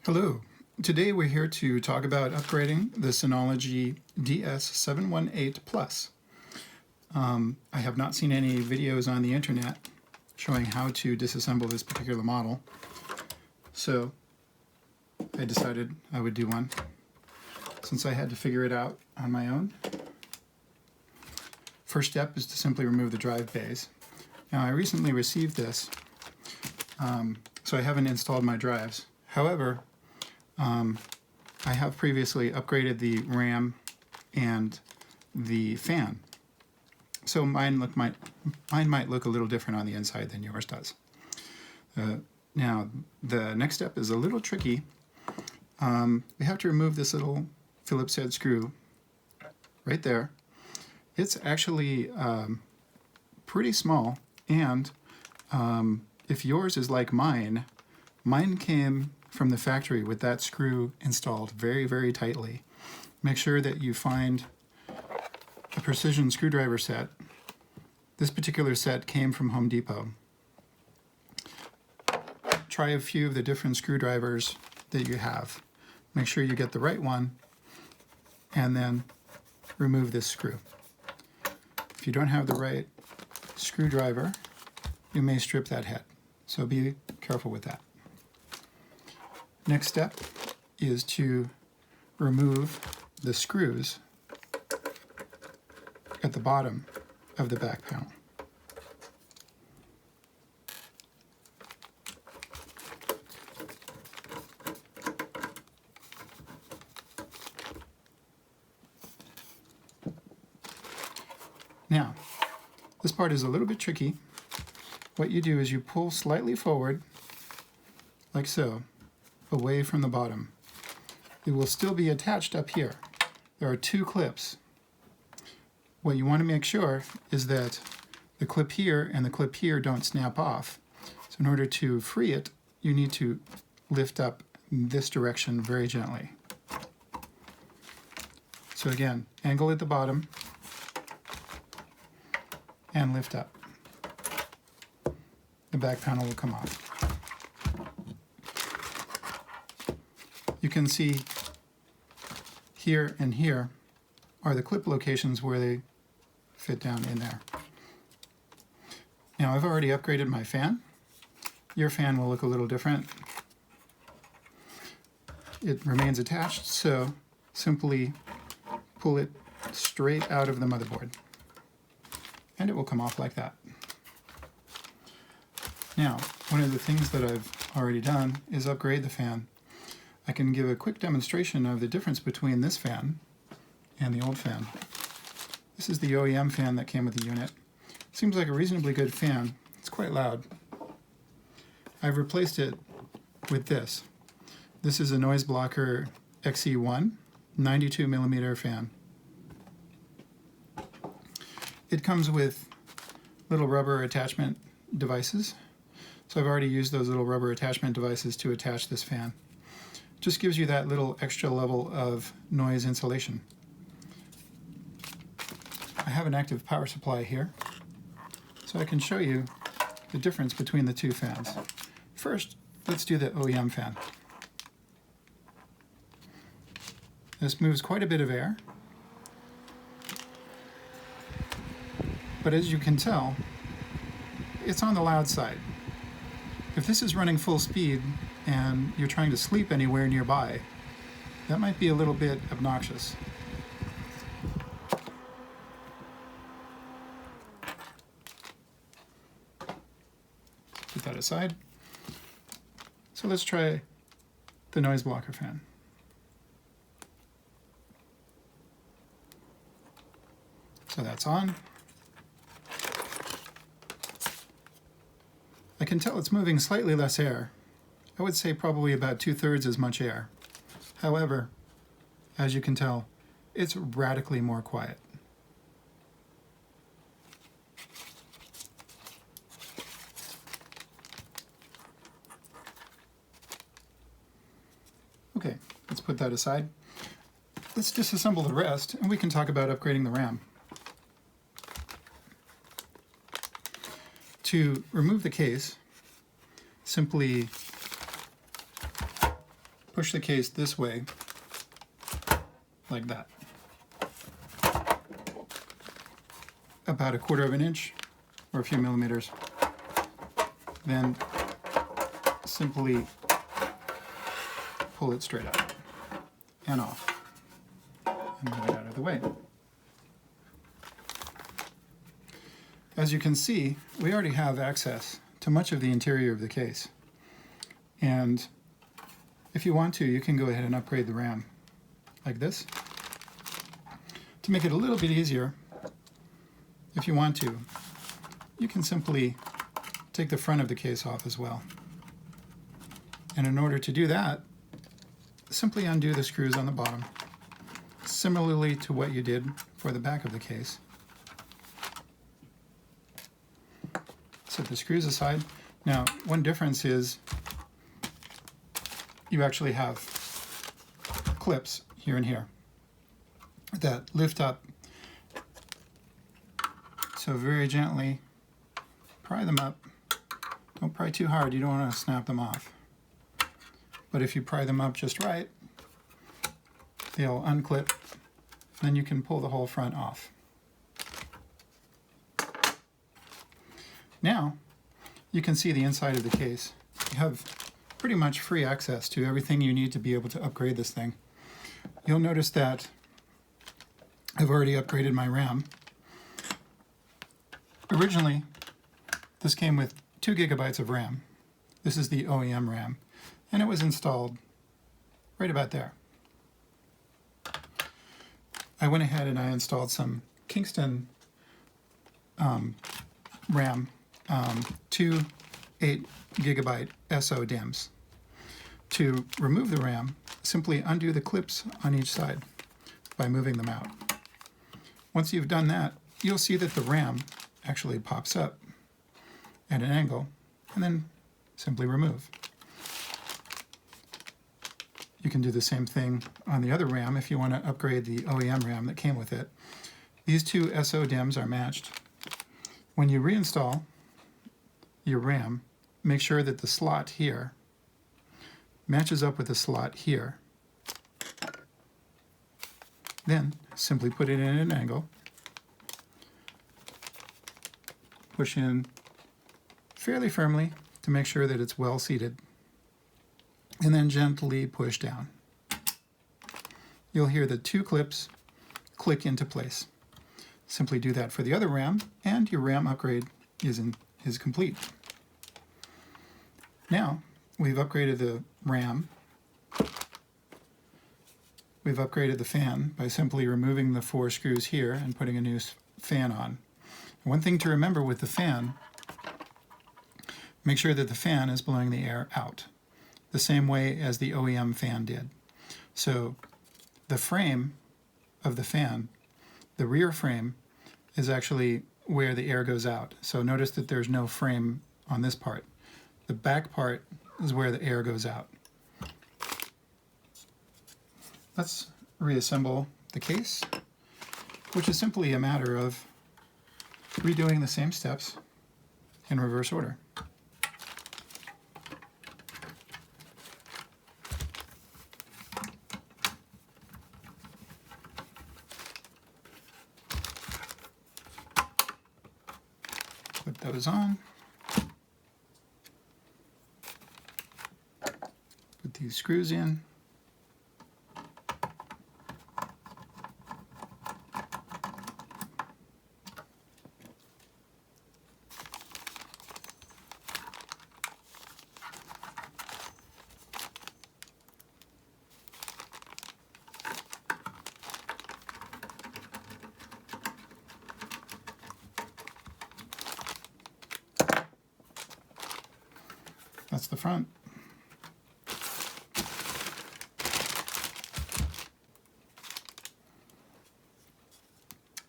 Hello. Today we're here to talk about upgrading the Synology DS718 Plus. I have not seen any videos on the internet showing how to disassemble this particular model, so I decided I would do one since I had to figure it out on my own. First step is to simply remove the drive bays. Now I recently received this, so I haven't installed my drives. However, I have previously upgraded the RAM and the fan, so mine might look a little different on the inside than yours does. Now, the next step is a little tricky. We have to remove this little Phillips head screw right there. It's actually pretty small, and if yours is like mine came from the factory with that screw installed very, very tightly. Make sure that you find a precision screwdriver set. This particular set came from Home Depot. Try a few of the different screwdrivers that you have. Make sure you get the right one, and then remove this screw. If you don't have the right screwdriver, you may strip that head, so be careful with that. Next step is to remove the screws at the bottom of the back panel. Now, this part is a little bit tricky. What you do is you pull slightly forward, like so, away from the bottom. It will still be attached up here. There are two clips. What you want to make sure is that the clip here and the clip here don't snap off. So in order to free it, you need to lift up this direction very gently. So again, angle at the bottom and lift up. The back panel will come off. You can see here and here are the clip locations where they fit down in there. Now I've already upgraded my fan. Your fan will look a little different. It remains attached, so simply pull it straight out of the motherboard, and it will come off like that. Now, one of the things that I've already done is upgrade the fan. I can give a quick demonstration of the difference between this fan and the old fan. This is the OEM fan that came with the unit. Seems like a reasonably good fan. It's quite loud. I've replaced it with this. This is a NoiseBlocker XE1 92mm fan. It comes with little rubber attachment devices. So I've already used those little rubber attachment devices to attach this fan. Just gives you that little extra level of noise insulation. I have an active power supply here, so I can show you the difference between the two fans. First, let's do the OEM fan. This moves quite a bit of air, but as you can tell, it's on the loud side. If this is running full speed and you're trying to sleep anywhere nearby, that might be a little bit obnoxious. Put that aside. So let's try the NoiseBlocker fan. So that's on. I can tell it's moving slightly less air. I would say probably about 2/3 as much air. However, as you can tell, it's radically more quiet. Okay, let's put that aside. Let's disassemble the rest, and we can talk about upgrading the RAM. To remove the case, simply push the case this way, like that. About 1/4 of an inch or a few millimeters. Then simply pull it straight up and off and move it out of the way. As you can see, we already have access to much of the interior of the case. And if you want to, you can go ahead and upgrade the RAM like this. To make it a little bit easier, if you want to, you can simply take the front of the case off as well. And in order to do that, simply undo the screws on the bottom, similarly to what you did for the back of the case. Set the screws aside. Now, one difference is you actually have clips here and here that lift up. So very gently pry them up. Don't pry too hard, you don't want to snap them off. But if you pry them up just right, they'll unclip, then you can pull the whole front off. Now, you can see the inside of the case. You have pretty much free access to everything you need to be able to upgrade this thing. You'll notice that I've already upgraded my RAM. Originally, this came with 2 GB of RAM. This is the OEM RAM, and it was installed right about there. I went ahead and I installed some Kingston RAM, 2 8 GB SO DIMMs. To remove the RAM, simply undo the clips on each side by moving them out. Once you've done that, you'll see that the RAM actually pops up at an angle, and then simply remove. You can do the same thing on the other RAM if you want to upgrade the OEM RAM that came with it. These 2 SO DIMMs are matched. When you reinstall your RAM, make sure that the slot here matches up with the slot here. Then simply put it in an angle, push in fairly firmly to make sure that it's well seated, and then gently push down. You'll hear the 2 clips click into place. Simply do that for the other RAM, and your RAM upgrade is complete. Now, we've upgraded the RAM. We've upgraded the fan by simply removing the 4 screws here and putting a new fan on. One thing to remember with the fan, make sure that the fan is blowing the air out, the same way as the OEM fan did. So the frame of the fan, the rear frame, is actually where the air goes out. So notice that there's no frame on this part. The back part is where the air goes out. Let's reassemble the case, which is simply a matter of redoing the same steps in reverse order. Put those on. Put these screws in. That's the front.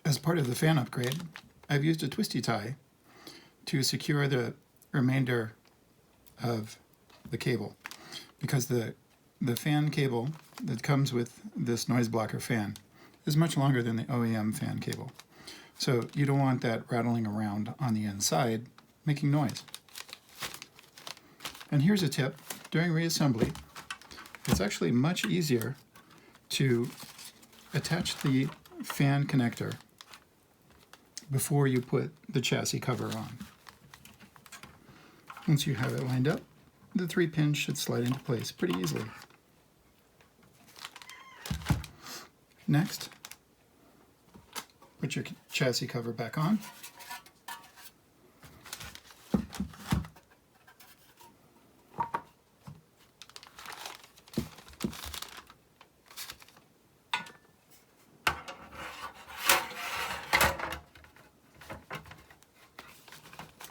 As part of the fan upgrade, I've used a twisty tie to secure the remainder of the cable, because the fan cable that comes with this NoiseBlocker fan is much longer than the OEM fan cable. So you don't want that rattling around on the inside, making noise. And here's a tip: during reassembly, it's actually much easier to attach the fan connector before you put the chassis cover on. Once you have it lined up, the 3 pins should slide into place pretty easily. Next, put your chassis cover back on.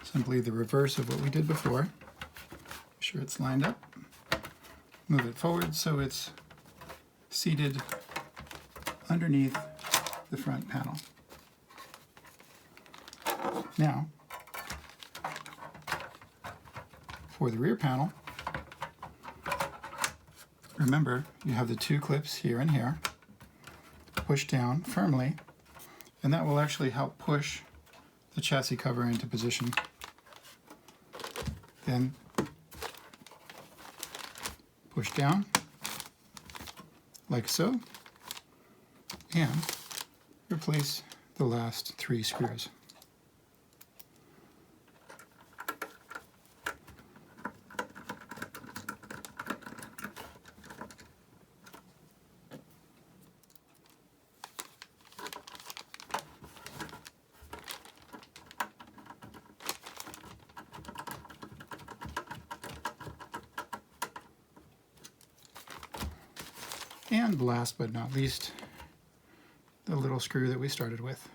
Simply the reverse of what we did before. Make sure it's lined up. Move it forward so it's seated underneath the front panel. Now, for the rear panel, remember you have the 2 clips here and here. Push down firmly, and that will actually help push the chassis cover into position. Then push down, like so, and replace the last 3 screws. And last but not least, the little screw that we started with.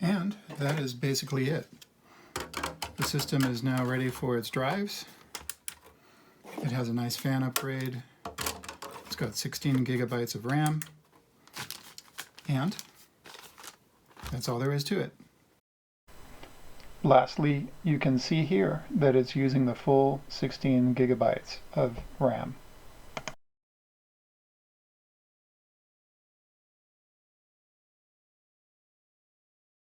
And that is basically it. The system is now ready for its drives. It has a nice fan upgrade. It's got 16 gigabytes of RAM. And that's all there is to it. Lastly, you can see here that it's using the full 16 gigabytes of RAM.